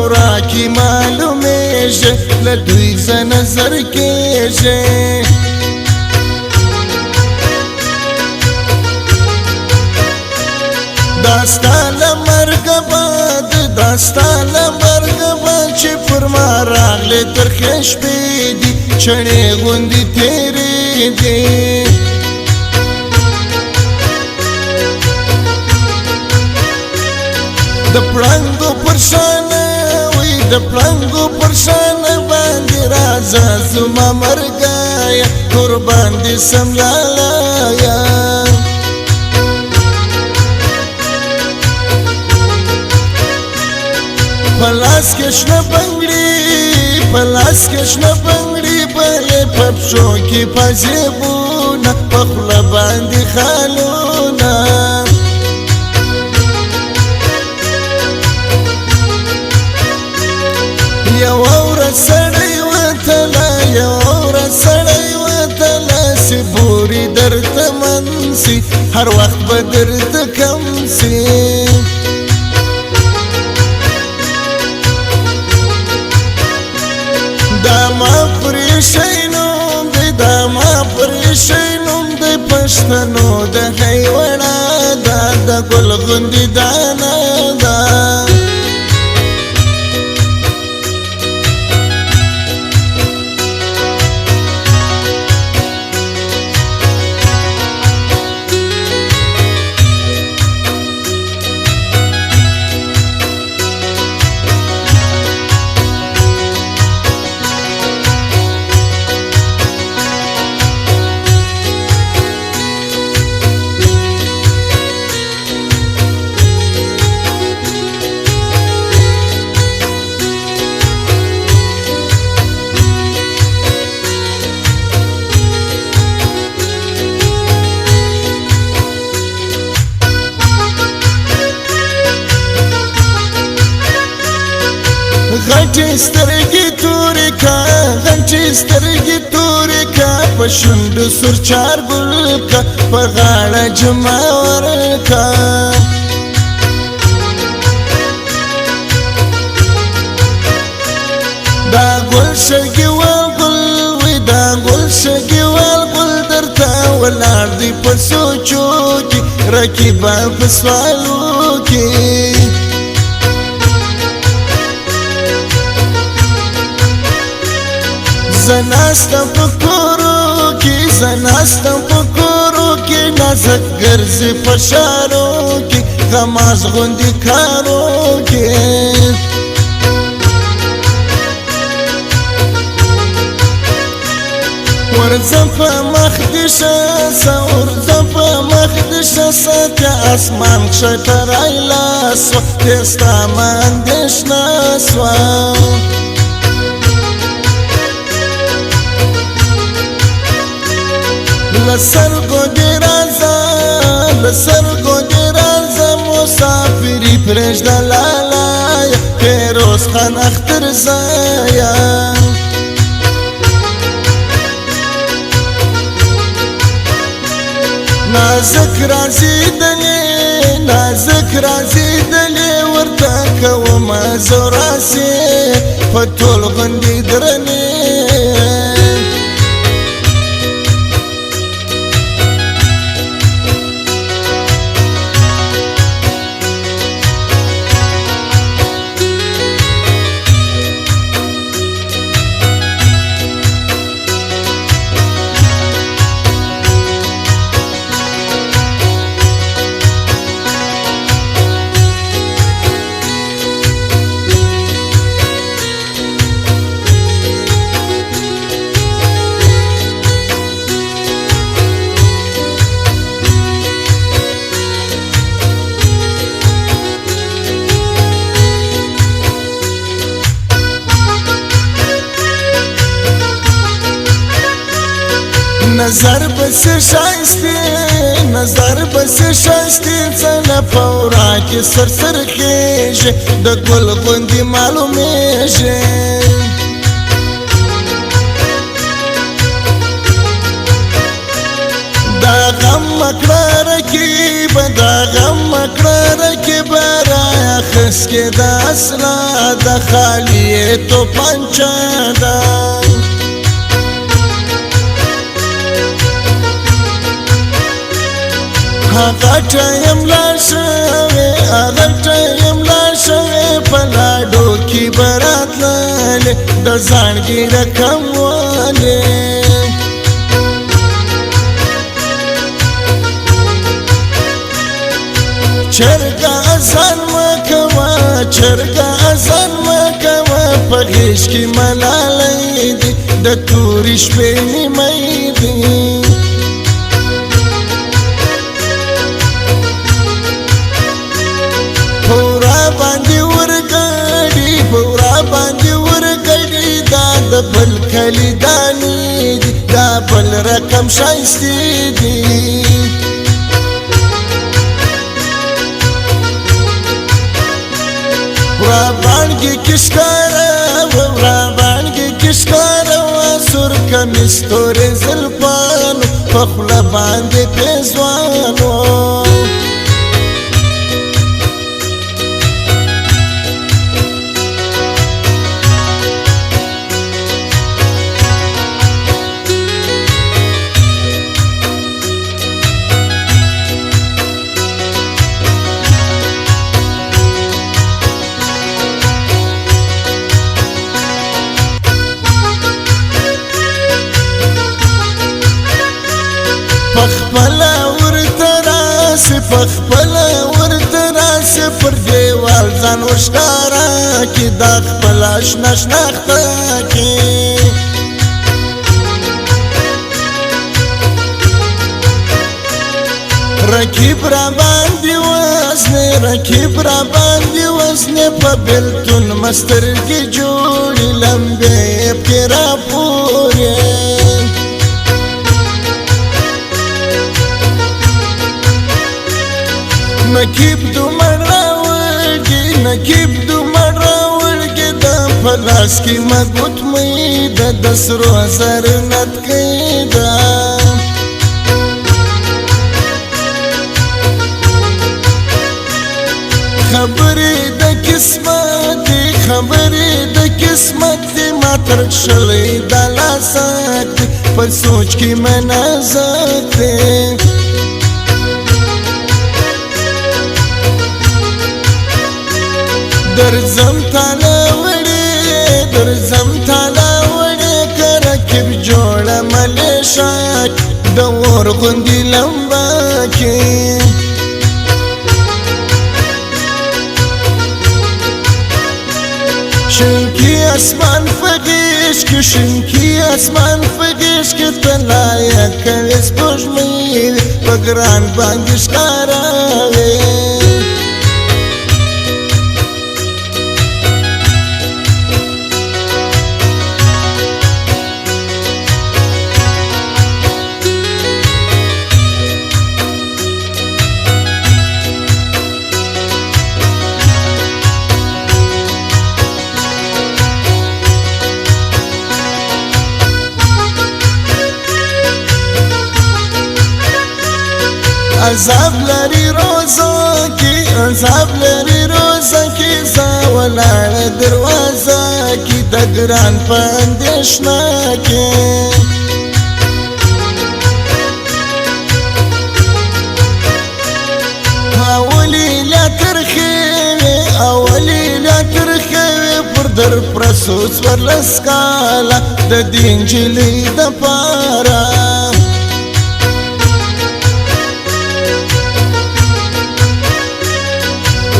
پورا کی معلومیږي له دوی زه نظر کېږي داستا له مرګه بعد داستا له مرګه بعد چې پر ما راغلې ترخې شپې دي چڼې غوندې تېرې دي د پړانګو پر شانه وي د پړانګو پر شانه باندې راځه زما مرګایه قربان دې سم لالیه په لاس کې شنه بنګړي په لاس کې شنه بنګړي بلې په پښو کې پازیبونه په خوله باندې خالونه یوه ورځ سړی وتله یوه ورځ سړی وتله چې بوري درته منسي هر وخت به درته کم سي دا ما پرېښی نوم دی دا ما پرېښی نوم دی پښتنو د حیوڼه دا د ګل غوندې دانه ده غټې سترګې تورې کا غټې سترګې تورې کا په شونډو سور چارګل کا په غاړه جماور کا دا ګل شګې والګل وي دا ګل شګې والګل درته ولاړ دی په سوچو کې رقیبه په سوالو کې زناستم په کورو کې زناستم په کورو کې نازک ګرځي په شارو کې غماز غوندې کارو کې ورځم په مخ دې شه ورځم په مخ دې شه که اسمان کښته رایلاس دې ستا ما اندېښنه سوه لسرګو دې راځه مسافري پرېږده لالیه فیروز خان اختر زایا نازک رازېدلې ورته کومه زه راسې په ټول غوندې درنې نظر بس شایستی څنګه پورا کې سر خېږي د ګل غوندې معلومیږي دا غم مکړه رکیب را لس کې د اسلا د خالی تو پنچا دا هغه ټایم لا شوی هغه ټایم لا شوی په لاډو کې براتللې د ځانګي رقم والې چرګه اذان مکوه چرګه اذان مکوه په غیږ کې ملالۍ دي د تورې شپې نیمۍ دي پورا باندې ورګړي پورا باندې ورګړي دا د بل کلي دانې دي دا بل رقم ښایستې دي ورابانگی کشکارا ورابانگی کشکارا سر کمیستور زلپانو پخل باندې پیزوانو پخپلا ورتراسی پخپلا ورتراسی پر دیوال ځان وښکارا کی دا خپل آشنا شناخته کی رکیب را باندې وزنه رکیب را باندې وزنه په بلتون مسترګې جوړې لمبې پکې راپورې نکیب دومر راولگی نکیب دومر راولگی دا پلاس کی مگوت می دا دسرو زر نتکی دا خبری دا قسمت دی خبری دا قسمت دی ما ترک شلی دا لاسک دی پر سوچ کی منازک دی درزم تالا وڑی کرکب جوڑا ملیشاک دور غندی لمباکی شنکی اسمان فگیش کی شنکی اسمان فگیش کی تلایا کویس پوشمی پگران باندش کاراوی عذاب لري روزو کی عذاب لري روزو کی زاولار دروازه کی دگران پاندشنا کی اولی لا ترخیوی پر در پرسوس ورلسکالا د دین جلی د پارا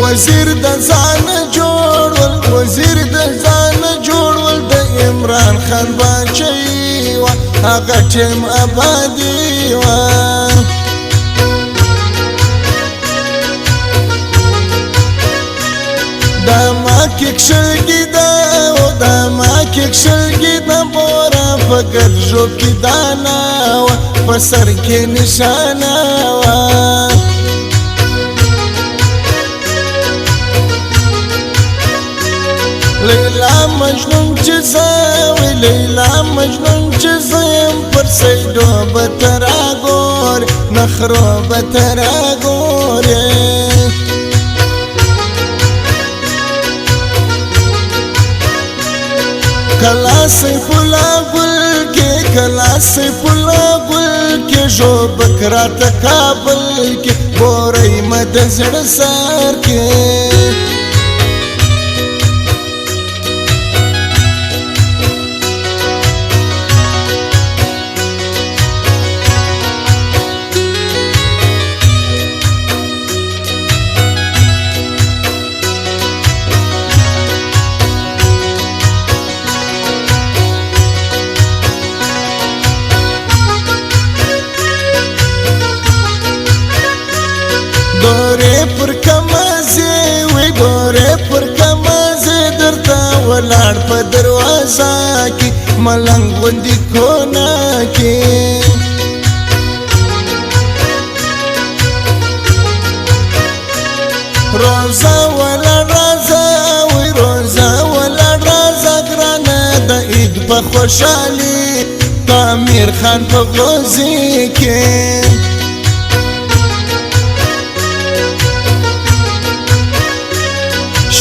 وزیر د ځان جوړول وزیر د ځان جوړول د عمران خان بچی و هغه ټیم آبادی و دا ما کې کشلګي دا و دا ما کې کشلګي دا بورا فکر جو کې دانا و په سر کې نشانه و لیلا مجنون چزاوی لیلا مجنون چزایم پر سیدو بتراغور نخرو بتراغور کلا سیف الله گل کې کلا سیف الله گل کې جو بکرا تکابل کې بورې مد زړه سر کې دورې پر کمازه وي دورې پر کمازه درته ولاړ په دروازه کې ملنګ غوندې کونه کې روزه ولاړ رازه وي روزه ولاړ رازه ګرانه د عید په خوشحالي امیر خان په غوزي کې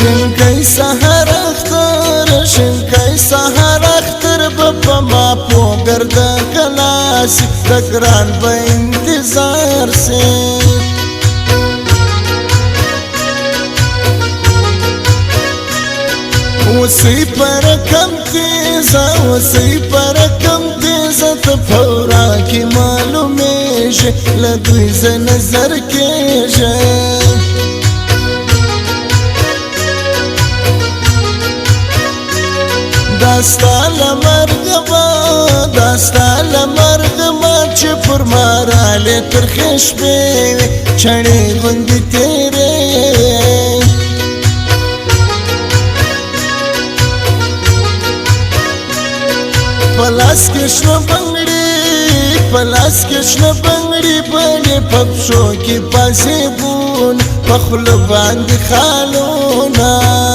شنکای سحر اختر شنکای سحر اختر بپا ما پو گرد کلاسی تکران با انتظار سے وسی پر کم تیزا وسی پر کم تیزا تفورا کی معلومیش لدویز نظر کیش داستا لمرگ ما چه پر مارالی ترخش بیوی چنی گندی تیره پلاس کشن بنگڑی بلی پپشو کی پاسی بون پخلو باندی خالونا